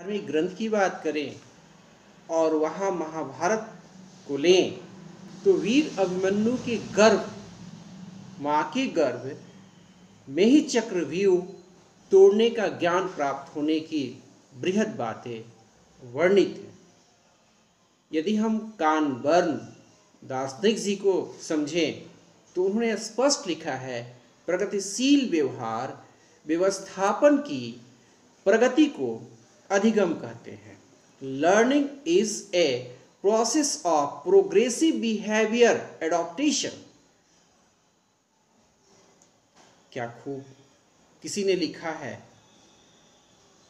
धार्मिक ग्रंथ की बात करें और वहाँ महाभारत को लें तो वीर अभिमन्यु के गर्भ, माँ के गर्भ में ही चक्रव्यूह तोड़ने का ज्ञान प्राप्त होने की बृहद बातें वर्णित हैं। यदि हम कानबर्न दार्शनिक जी को समझें तो उन्होंने स्पष्ट लिखा है, प्रगतिशील व्यवहार व्यवस्थापन की प्रगति को अधिगम कहते हैं। Learning is a process of progressive behaviour adaptation. क्या खूब किसी ने लिखा है।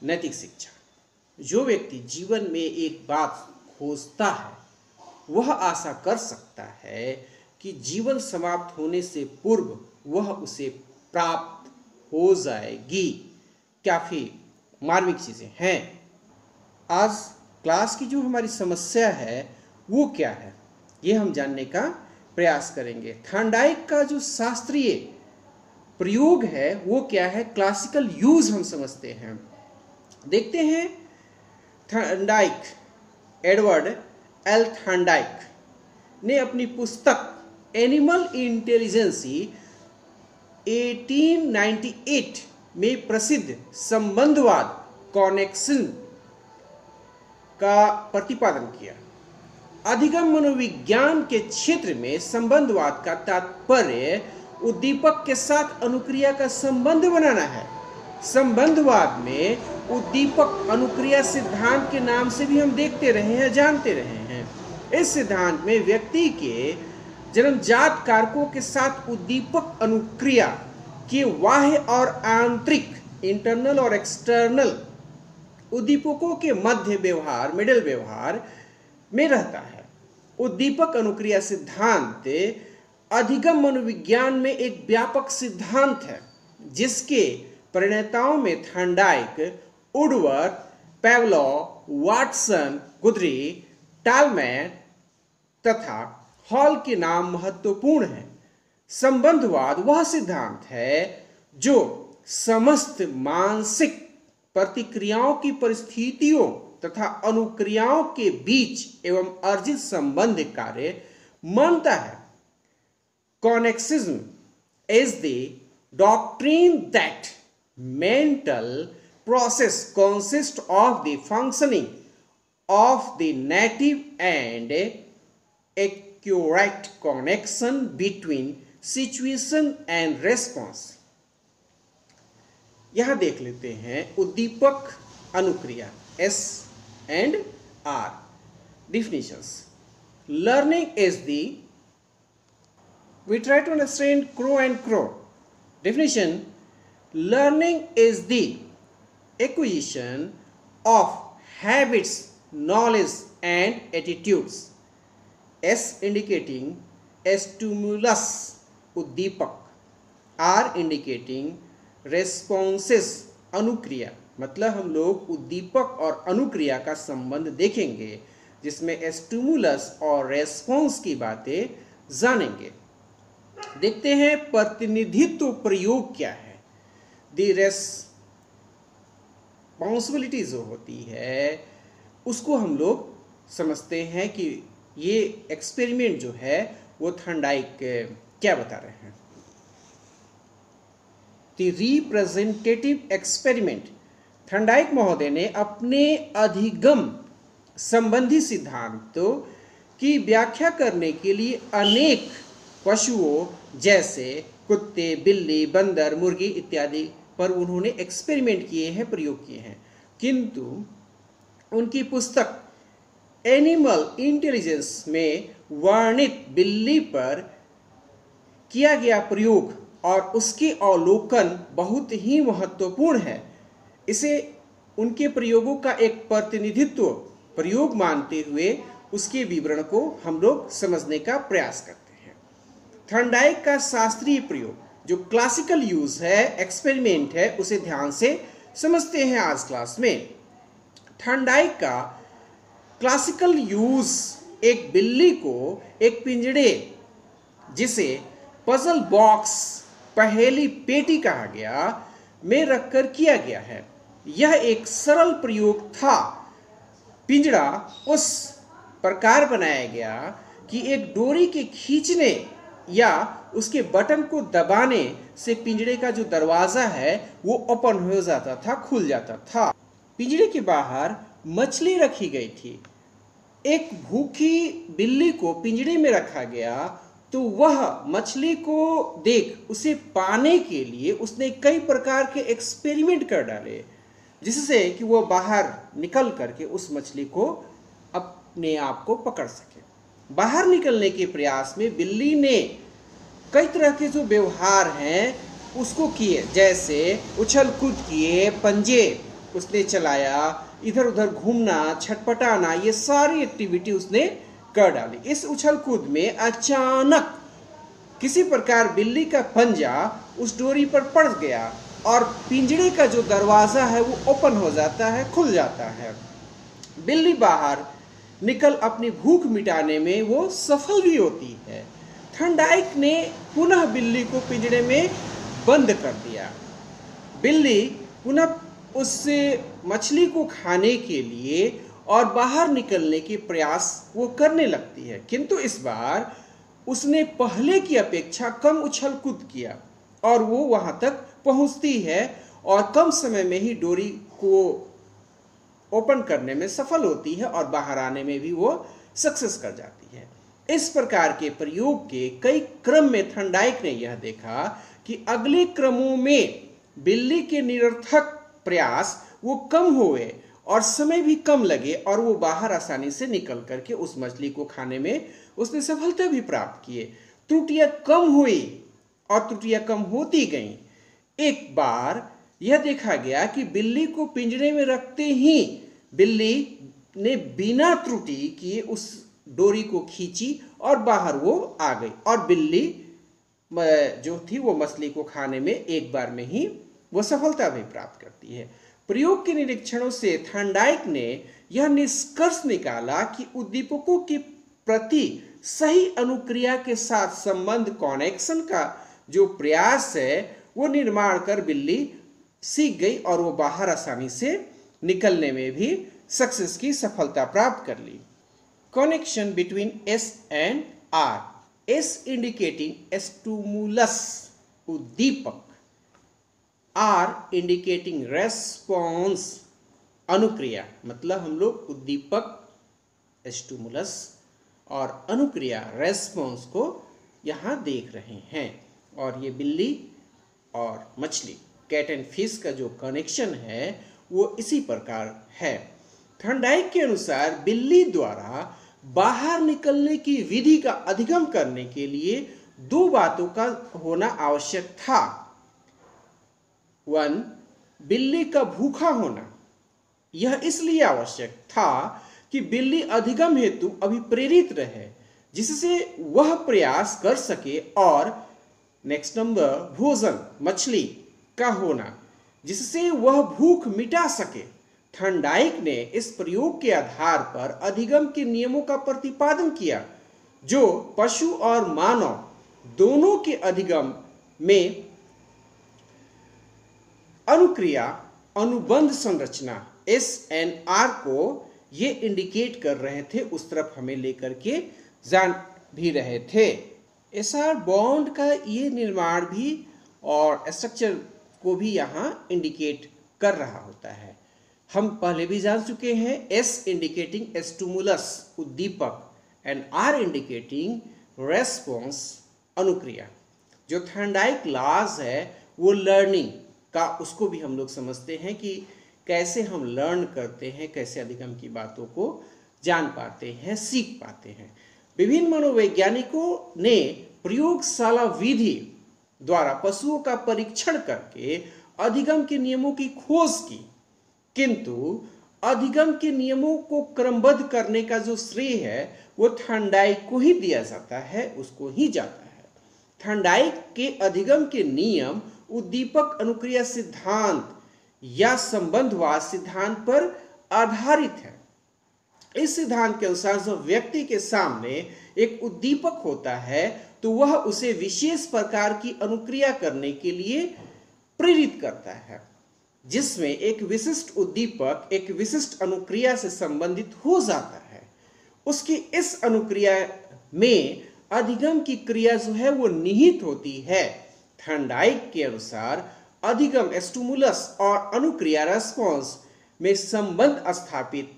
नैतिक शिक्षा, जो व्यक्ति जीवन में एक बात खोजता है वह आशा कर सकता है कि जीवन समाप्त होने से पूर्व वह उसे प्राप्त हो जाएगी। काफ़ी मार्मिक चीज़ें हैं। आज क्लास की जो हमारी समस्या है वो क्या है, ये हम जानने का प्रयास करेंगे। थॉर्नडाइक का जो शास्त्रीय प्रयोग है वो क्या है, क्लासिकल यूज हम समझते हैं। देखते हैं थॉर्नडाइक, एडवर्ड एल थॉर्नडाइक ने अपनी पुस्तक एनिमल इंटेलिजेंसी 1898 में प्रसिद्ध संबंधवाद कॉनेक्शन का प्रतिपादन किया। अधिगम मनोविज्ञान के क्षेत्र में संबंधवाद का तात्पर्य उद्दीपक के साथ अनुक्रिया का संबंध बनाना है। संबंधवाद में उद्दीपक अनुक्रिया सिद्धांत के नाम से भी हम देखते रहे हैं, जानते रहे हैं। इस सिद्धांत में व्यक्ति के जन्मजात कारकों के साथ उद्दीपक अनुक्रिया के बाह्य और आंतरिक, इंटरनल और एक्सटर्नल उद्दीपकों के मध्य व्यवहार, मिडिल व्यवहार में रहता है। उद्दीपक अनुक्रिया सिद्धांत अधिगम मनोविज्ञान में एक व्यापक सिद्धांत है जिसके प्रणेताओं में Thorndike, Woodworth, Pavlov, Watson, Guthrie, Tolman तथा हॉल के नाम महत्वपूर्ण हैं। संबंधवाद वह सिद्धांत है जो समस्त मानसिक प्रतिक्रियाओं की परिस्थितियों तथा अनुक्रियाओं के बीच एवं अर्जित संबंध कार्य मानता है। Connexism is the doctrine that mental process consists of the functioning of the native and accurate connection between situation and response। यहां देख लेते हैं उद्दीपक अनुक्रिया S and R definitions। Learning is the, we try to understand crow and crow definition। Learning is the acquisition of habits, knowledge and attitudes। S indicating stimulus उद्दीपक, R indicating responses अनुक्रिया। मतलब हम लोग उद्दीपक और अनुक्रिया का संबंध देखेंगे जिसमें स्टिमुलस और response की बातें जानेंगे। देखते हैं प्रतिनिधित्व प्रयोग क्या है। दी रेस्पॉन्सिबिलिटी जो होती है उसको हम लोग समझते हैं कि ये एक्सपेरिमेंट जो है वो थॉर्नडाइक क्या बता रहे हैं। द रिप्रेजेंटेटिव एक्सपेरिमेंट, थॉर्नडाइक महोदय ने अपने अधिगम संबंधी सिद्धांतों की व्याख्या करने के लिए अनेक पशुओं जैसे कुत्ते, बिल्ली, बंदर, मुर्गी इत्यादि पर उन्होंने एक्सपेरिमेंट किए हैं, प्रयोग किए हैं। किंतु उनकी पुस्तक एनिमल इंटेलिजेंस में वर्णित बिल्ली पर किया गया प्रयोग और उसके अवलोकन बहुत ही महत्वपूर्ण है। इसे उनके प्रयोगों का एक प्रतिनिधित्व प्रयोग मानते हुए उसके विवरण को हम लोग समझने का प्रयास करते हैं। थॉर्नडाइक का शास्त्रीय प्रयोग जो क्लासिकल यूज है, एक्सपेरिमेंट है, उसे ध्यान से समझते हैं आज क्लास में। थॉर्नडाइक का क्लासिकल यूज एक बिल्ली को एक पिंजड़े जिसे पजल बॉक्स, पहेली पेटी कहा गया, में रखकर किया गया है। यह एक सरल प्रयोग था। पिंजड़ा उस प्रकार बनाया गया कि एक डोरी के खींचने या उसके बटन को दबाने से पिंजड़े का जो दरवाजा है वो ओपन हो जाता था, खुल जाता था। पिंजड़े के बाहर मछली रखी गई थी। एक भूखी बिल्ली को पिंजड़े में रखा गया तो वह मछली को देख उसे पाने के लिए उसने कई प्रकार के एक्सपेरिमेंट कर डाले, जिससे कि वो बाहर निकल करके उस मछली को अपने आप को पकड़ सके। बाहर निकलने के प्रयास में बिल्ली ने कई तरह के जो व्यवहार हैं उसको किए, जैसे उछल कूद किए, पंजे उसने चलाया, इधर उधर घूमना, छटपटाना, ये सारी एक्टिविटी उसने कर डाली। इस उछल कूद में अचानक किसी प्रकार बिल्ली का पंजा उस डोरी पर पड़ गया और पिंजड़े का जो दरवाजा है वो ओपन हो जाता है, खुल जाता है। बिल्ली बाहर निकल अपनी भूख मिटाने में वो सफल भी होती है। थॉर्नडाइक ने पुनः बिल्ली को पिंजड़े में बंद कर दिया। बिल्ली पुनः उस मछली को खाने के लिए और बाहर निकलने के प्रयास वो करने लगती है, किंतु इस बार उसने पहले की अपेक्षा कम उछल कूद किया और वो वहां तक पहुंचती है और कम समय में ही डोरी को ओपन करने में सफल होती है और बाहर आने में भी वो सक्सेस कर जाती है। इस प्रकार के प्रयोग के कई क्रम में थॉर्नडाइक ने यह देखा कि अगले क्रमों में बिल्ली के निरर्थक प्रयास वो कम हुए और समय भी कम लगे और वो बाहर आसानी से निकल करके उस मछली को खाने में उसने सफलता भी प्राप्त किए। त्रुटियां कम हुई और त्रुटियां कम होती गईं। एक बार यह देखा गया कि बिल्ली को पिंजरे में रखते ही बिल्ली ने बिना त्रुटि किए उस डोरी को खींची और बाहर वो आ गई और बिल्ली जो थी वो मछली को खाने में एक बार में ही वो सफलता भी प्राप्त करती है। प्रयोग के निरीक्षणों से थॉर्नडाइक ने यह निष्कर्ष निकाला कि उद्दीपकों के प्रति सही अनुक्रिया के साथ संबंध कनेक्शन का जो प्रयास है वो निर्माण कर बिल्ली सीख गई और वो बाहर आसानी से निकलने में भी सक्सेस की सफलता प्राप्त कर ली। Connection between S and R. S indicating stimulus उद्दीपक, आर इंडिकेटिंग रेस्पॉन्स अनुक्रिया। मतलब हम लोग उद्दीपक स्टिमुलस और अनुक्रिया रेस्पॉन्स को यहाँ देख रहे हैं और ये बिल्ली और मछली कैट एंड फिश का जो कनेक्शन है वो इसी प्रकार है। थॉर्नडाइक के अनुसार बिल्ली द्वारा बाहर निकलने की विधि का अधिगम करने के लिए दो बातों का होना आवश्यक था। 1. बिल्ली का भूखा होना। यह इसलिए आवश्यक था कि बिल्ली अधिगम हेतु अभिप्रेरित रहे, जिससे वह प्रयास कर सके, और नेक्स्ट नंबर भोजन मछली का होना, जिससे वह भूख मिटा सके। थॉर्नडाइक ने इस प्रयोग के आधार पर अधिगम के नियमों का प्रतिपादन किया, जो पशु और मानव दोनों के अधिगम में अनुक्रिया अनुबंध संरचना SNR को ये इंडिकेट कर रहे थे, उस तरफ हमें लेकर के जान भी रहे थे। SR बॉन्ड का ये निर्माण भी और स्ट्रक्चर को भी यहाँ इंडिकेट कर रहा होता है। हम पहले भी जान चुके हैं S इंडिकेटिंग स्टिमुलस उद्दीपक एंड R इंडिकेटिंग रेस्पॉन्स अनुक्रिया। जो थॉर्नडाइक लॉज है वो लर्निंग का, उसको भी हम लोग समझते हैं कि कैसे हम लर्न करते हैं, कैसे अधिगम की बातों को जान पाते हैं, सीख पाते हैं। विभिन्न मनोवैज्ञानिकों ने प्रयोगशाला विधि द्वारा पशुओं का परीक्षण करके अधिगम के नियमों की खोज की, किंतु अधिगम के नियमों को क्रमबद्ध करने का जो श्रेय है वो थॉर्नडाइक को ही दिया जाता है, उसको ही जाता है। थॉर्नडाइक के अधिगम के नियम उद्दीपक अनुक्रिया सिद्धांत या संबंधवाद सिद्धांत पर आधारित है। इस सिद्धांत के अनुसार जब व्यक्ति के सामने एक उद्दीपक होता है तो वह उसे विशेष प्रकार की अनुक्रिया करने के लिए प्रेरित करता है। जिसमें एक विशिष्ट उद्दीपक एक विशिष्ट अनुक्रिया से संबंधित हो जाता है, उसकी इस अनुक्रिया में अधिगम की क्रिया जो है वो निहित होती है। थर्नडाइक के अनुसार अधिगम स्टिमुलस और अनुक्रिया रेस्पॉन्स में संबंध स्थापित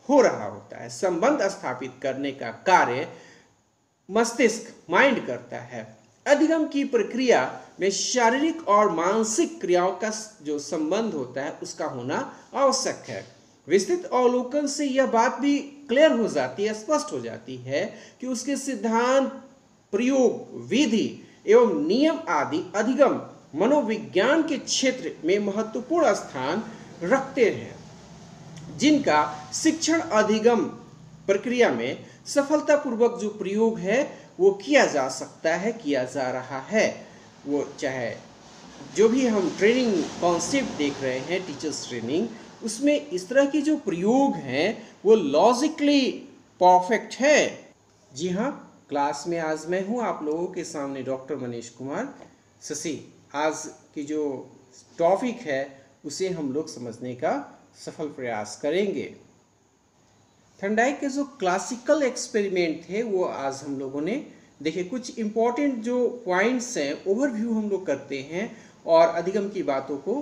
हो रहा होता है। संबंध स्थापित करने का कार्य मस्तिष्क माइंड करता है। अधिगम की प्रक्रिया में शारीरिक और मानसिक क्रियाओं का जो संबंध होता है उसका होना आवश्यक है। विस्तृत अवलोकन से यह बात भी क्लियर हो जाती है, स्पष्ट हो जाती है कि उसके सिद्धांत, प्रयोग, विधि एवं नियम आदि अधिगम मनोविज्ञान के क्षेत्र में महत्वपूर्ण स्थान रखते हैं, जिनका शिक्षण अधिगम प्रक्रिया में सफलतापूर्वक जो प्रयोग है वो किया जा सकता है, किया जा रहा है। वो चाहे जो भी हम ट्रेनिंग कॉन्सेप्ट देख रहे हैं, टीचर्स ट्रेनिंग, उसमें इस तरह के जो प्रयोग हैं वो लॉजिकली परफेक्ट है। जी हाँ, क्लास में आज मैं हूँ आप लोगों के सामने डॉक्टर मनीष कुमार शशि। आज की जो टॉपिक है उसे हम लोग समझने का सफल प्रयास करेंगे। थर्नडाइक के जो क्लासिकल एक्सपेरिमेंट थे वो आज हम लोगों ने देखे। कुछ इंपॉर्टेंट जो पॉइंट्स हैं ओवरव्यू हम लोग करते हैं और अधिगम की बातों को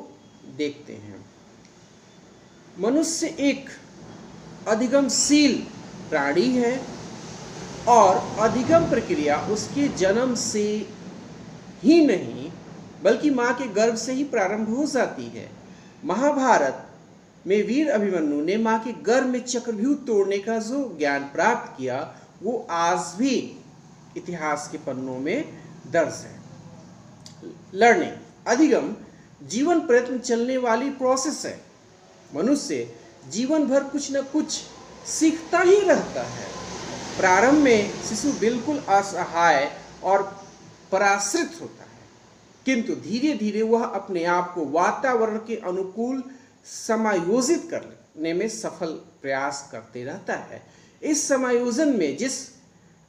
देखते हैं। मनुष्य एक अधिगमशील प्राणी है और अधिगम प्रक्रिया उसके जन्म से ही नहीं बल्कि माँ के गर्भ से ही प्रारंभ हो जाती है। महाभारत में वीर अभिमन्यु ने माँ के गर्भ में चक्रव्यूह तोड़ने का जो ज्ञान प्राप्त किया वो आज भी इतिहास के पन्नों में दर्ज है। लर्निंग, अधिगम जीवन प्रयत्न चलने वाली प्रोसेस है। मनुष्य जीवन भर कुछ न कुछ सीखता ही रहता है। प्रारंभ में शिशु बिल्कुल असहाय और पराश्रित होता है, किंतु धीरे धीरे वह अपने आप को वातावरण के अनुकूल समायोजित करने में सफल प्रयास करते रहता है। इस समायोजन में जिस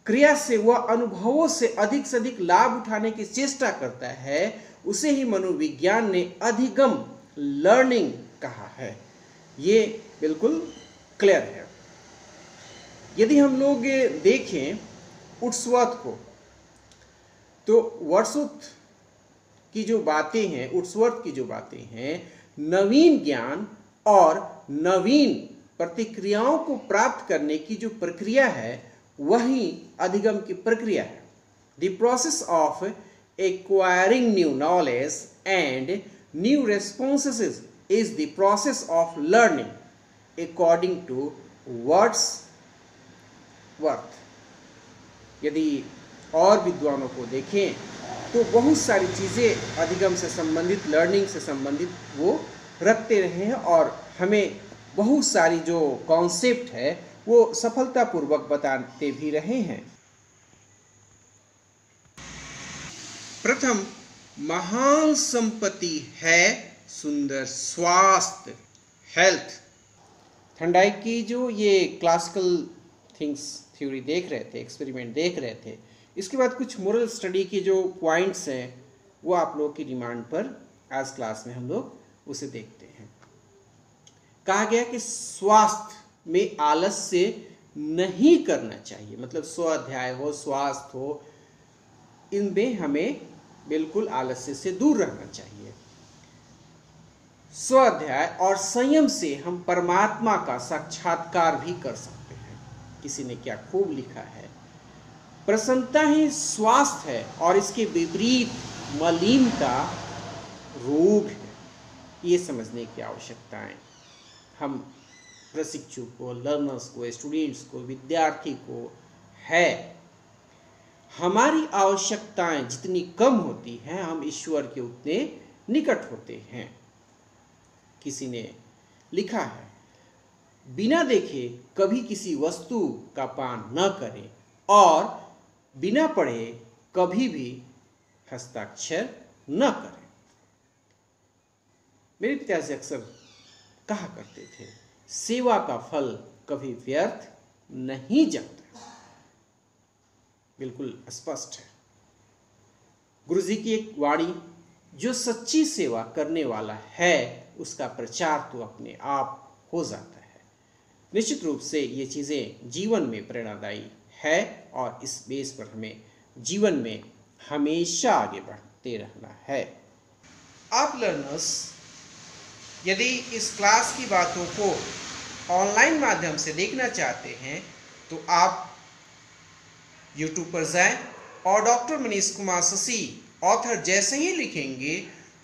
क्रिया से वह अनुभवों से अधिक लाभ उठाने की चेष्टा करता है उसे ही मनोविज्ञान ने अधिगम, लर्निंग कहा है। ये बिल्कुल क्लियर है। यदि हम लोग देखें वुड्सवर्थ को, तो वर्ड्सवर्थ की जो बातें हैं, वुड्सवर्थ की जो बातें हैं, नवीन ज्ञान और नवीन प्रतिक्रियाओं को प्राप्त करने की जो प्रक्रिया है वही अधिगम की प्रक्रिया है। The process of acquiring new knowledge and new responses is the process of learning according to Wordsworth. यदि और विद्वानों को देखें तो बहुत सारी चीज़ें अधिगम से संबंधित, लर्निंग से संबंधित वो रखते रहे हैं और हमें बहुत सारी जो कॉन्सेप्ट है वो सफलतापूर्वक बताते भी रहे हैं। प्रथम महान संपत्ति है सुंदर स्वास्थ्य, हेल्थ। थर्नडाइक की जो ये क्लासिकल थिंग्स थ्योरी देख रहे थे, एक्सपेरिमेंट देख रहे थे, इसके बाद कुछ मोरल स्टडी के जो पॉइंट्स हैं वो आप लोगों की डिमांड पर आज क्लास में हम लोग उसे देखते हैं। कहा गया कि स्वास्थ्य में आलस्य नहीं करना चाहिए, मतलब स्वाध्याय हो, स्वास्थ्य हो, इनमें हमें बिल्कुल आलस्य से दूर रहना चाहिए। स्वाध्याय और संयम से हम परमात्मा का साक्षात्कार भी कर सकते हैं। किसी ने क्या खूब लिखा है, प्रसन्नता ही स्वास्थ्य है और इसके विपरीत मलिनता रोग है। ये समझने की आवश्यकता है। हम प्रशिक्षु को, लर्नर्स को, स्टूडेंट्स को, विद्यार्थी को है, हमारी आवश्यकताएं जितनी कम होती हैं हम ईश्वर के उतने निकट होते हैं। किसी ने लिखा है, बिना देखे कभी किसी वस्तु का पान न करें और बिना पढ़े कभी भी हस्ताक्षर न करें। मेरे पिताजी अक्सर कहा करते थे, सेवा का फल कभी व्यर्थ नहीं जाता। बिल्कुल स्पष्ट है। गुरु जी की एक वाणी, जो सच्ची सेवा करने वाला है उसका प्रचार तो अपने आप हो जाता है। निश्चित रूप से ये चीज़ें जीवन में प्रेरणादायी है और इस बेस पर हमें जीवन में हमेशा आगे बढ़ते रहना है। आप लर्नर्स यदि इस क्लास की बातों को ऑनलाइन माध्यम से देखना चाहते हैं तो आप यूट्यूब पर जाएं और डॉक्टर मनीष कुमार शशि ऑथर जैसे ही लिखेंगे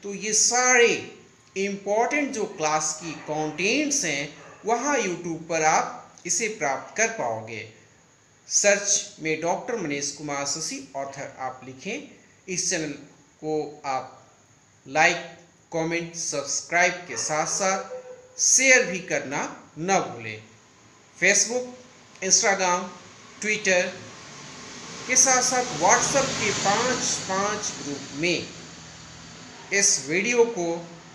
तो ये सारे इम्पॉर्टेंट जो क्लास की कंटेंट्स हैं वहाँ यूट्यूब पर आप इसे प्राप्त कर पाओगे। सर्च में डॉक्टर मनीष कुमार शशि ऑथर आप लिखें। इस चैनल को आप लाइक, कमेंट, सब्सक्राइब के साथ साथ शेयर भी करना न भूलें। फेसबुक, इंस्टाग्राम, ट्विटर के साथ साथ व्हाट्सएप के 5 ग्रुप में इस वीडियो को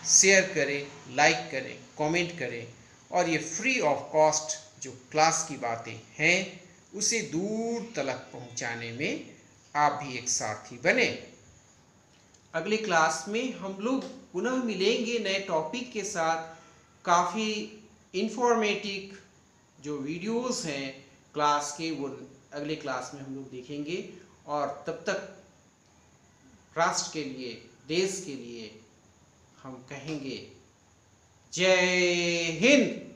शेयर करें, लाइक करें, कमेंट करें और ये फ्री ऑफ कॉस्ट जो क्लास की बातें हैं उसे दूर तक पहुंचाने में आप भी एक साथी बने। अगली क्लास में हम लोग पुनः मिलेंगे नए टॉपिक के साथ। काफ़ी इंफॉर्मेटिव जो वीडियोस हैं क्लास के वो अगले क्लास में हम लोग देखेंगे और तब तक राष्ट्र के लिए, देश के लिए हम कहेंगे जय हिंद।